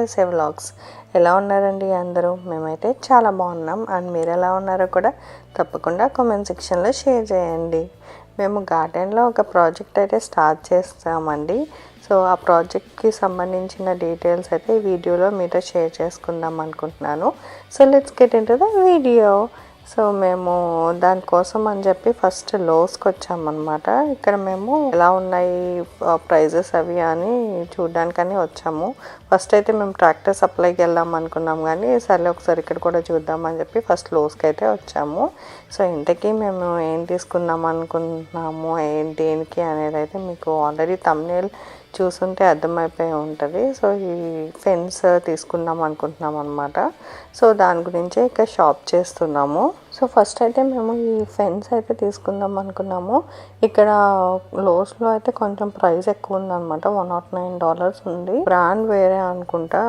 USA vlogs. ఎలా ఉన్నారండి అందరూ? మేమైతే చాలా బాగున్నాం. అండ్ మీరు ఎలా ఉన్నారో కూడా తప్పకుండా కామెంట్ సెక్షన్లో షేర్ చేయండి. మేము గార్డెన్లో ఒక ప్రాజెక్ట్ అయితే స్టార్ట్ చేస్తామండి. సో ఆ ప్రాజెక్ట్కి సంబంధించిన డీటెయిల్స్ అయితే ఈ వీడియోలో మీతో షేర్ చేసుకుందాం అనుకుంటున్నాను. So let's get into the video. So మేము దానికోసం అని చెప్పి ఫస్ట్ లోస్కి వచ్చామన్నమాట. ఇక్కడ మేము ఎలా ఉన్నాయి ప్రైజెస్ అవి అని చూడడానికని వచ్చాము. ఫస్ట్ అయితే మేము ట్రాక్టర్ సప్లైకి వెళ్దాం అనుకున్నాం, కానీ సర్లే ఒకసారి ఇక్కడ కూడా చూద్దామని చెప్పి ఫస్ట్ లోస్కి అయితే వచ్చాము. సో ఇంతకీ మేము ఏం తీసుకుందాం అనుకుంటున్నాము, దేనికి అనేది అయితే మీకు ఆల్రెడీ థంబ్నెయిల్ చూసుంటే అర్థమైపోయి ఉంటుంది. సో ఈ ఫెన్స్ తీసుకుందాం అనుకుంటున్నాం అనమాట. సో దాని గురించే ఇక్కడ షాప్ చేస్తున్నాము. సో ఫస్ట్ అయితే మేము ఈ ఫెన్స్ అయితే తీసుకుందాం అనుకున్నాము. ఇక్కడ లోస్లో అయితే కొంచెం ప్రైస్ ఎక్కువ ఉందన్నమాట. $109 ఉంది. బ్రాండ్ వేరే అనుకుంటా.